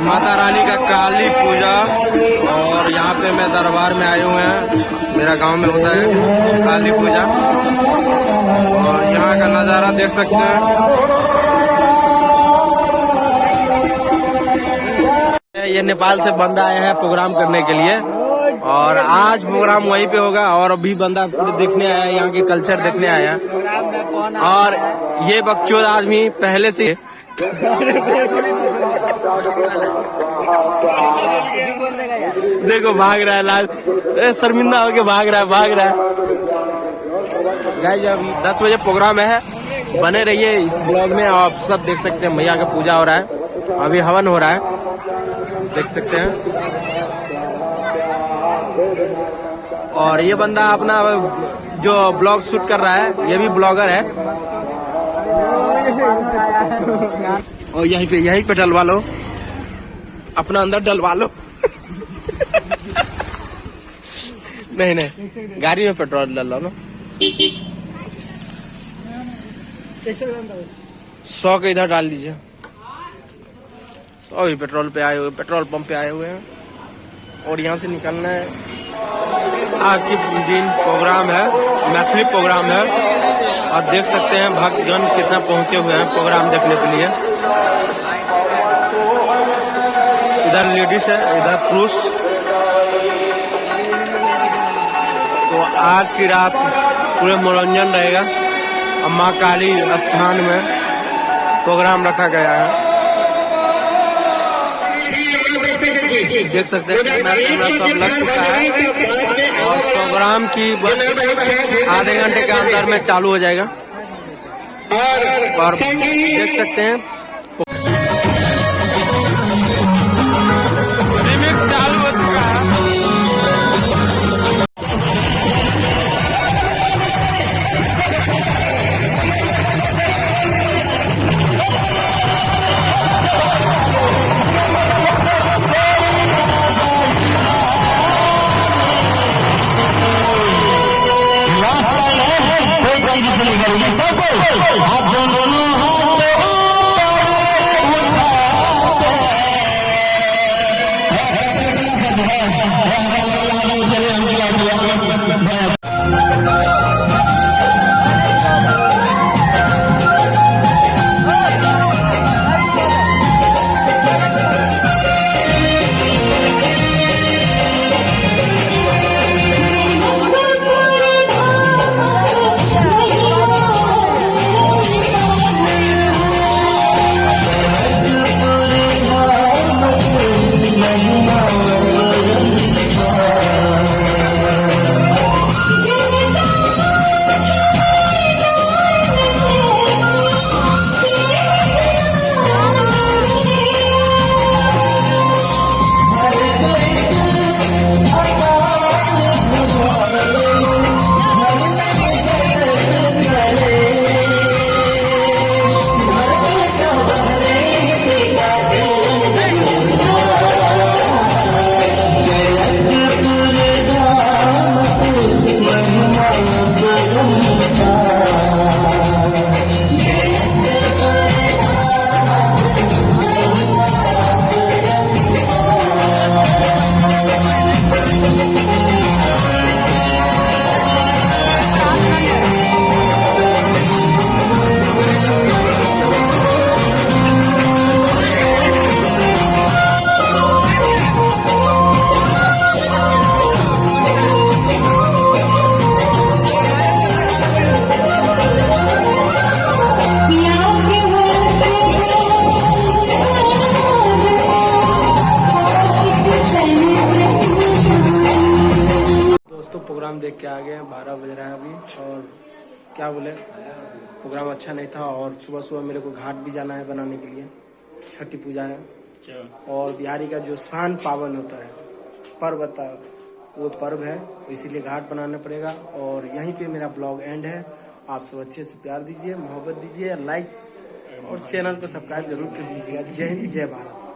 माता रानी का काली पूजा। और यहाँ पे मैं दरबार में आए हुए हैं, मेरा गांव में होता है काली पूजा। और यहाँ का नज़ारा देख सकते हैं। ये नेपाल से बंदा आया है प्रोग्राम करने के लिए, और आज प्रोग्राम वहीं पे होगा। और अभी बंदा देखने आया है, यहाँ के कल्चर देखने आया है। और ये बकचोद आदमी पहले से देखो भाग रहा है, लाल शर्मिंदा होके भाग रहा है। गाइस अभी 10 बजे प्रोग्राम है, बने रहिए इस ब्लॉग में। आप सब देख सकते हैं मैया का पूजा हो रहा है, अभी हवन हो रहा है, देख सकते हैं। और ये बंदा अपना जो ब्लॉग शूट कर रहा है, ये भी ब्लॉगर है। और यहीं पे डलवा लो, अपना अंदर डलवा लो। नहीं गाड़ी में पेट्रोल डलवा लो। 100 के इधर डाल दीजिए। अभी पेट्रोल पे आए हुए, पेट्रोल पंप पे आए हुए हैं, और यहाँ से निकलना है। आज के दिन प्रोग्राम है, मैथिली प्रोग्राम है, और देख सकते हैं भक्तजन कितना पहुंचे हुए हैं प्रोग्राम देखने के लिए। इधर लेडीज है, इधर पुरुष। तो आज की रात पूरे मनोरंजन रहेगा। माँ काली स्थान में प्रोग्राम रखा गया है, देख सकते हैं। कैमरा सब लग चुका है, और प्रोग्राम की बस आधे घंटे के अंदर में चालू हो जाएगा। और देख सकते हैं रिमिक्स चालू हो चुका है। प्रोग्राम देख के आ गए, 12 बज रहा है अभी। और क्या बोले, प्रोग्राम अच्छा नहीं था। और सुबह सुबह मेरे को घाट भी जाना है बनाने के लिए, छठी पूजा है। और बिहारी का जो शान पावन होता है, पर्व होता है, वो पर्व है, इसीलिए घाट बनाना पड़ेगा। और यहीं पे मेरा ब्लॉग एंड है। आप सब अच्छे से प्यार दीजिए, मोहब्बत दीजिए, लाइक और चैनल को सब्सक्राइब जरूर कर दीजिएगा। जय हिंद, जय भारत।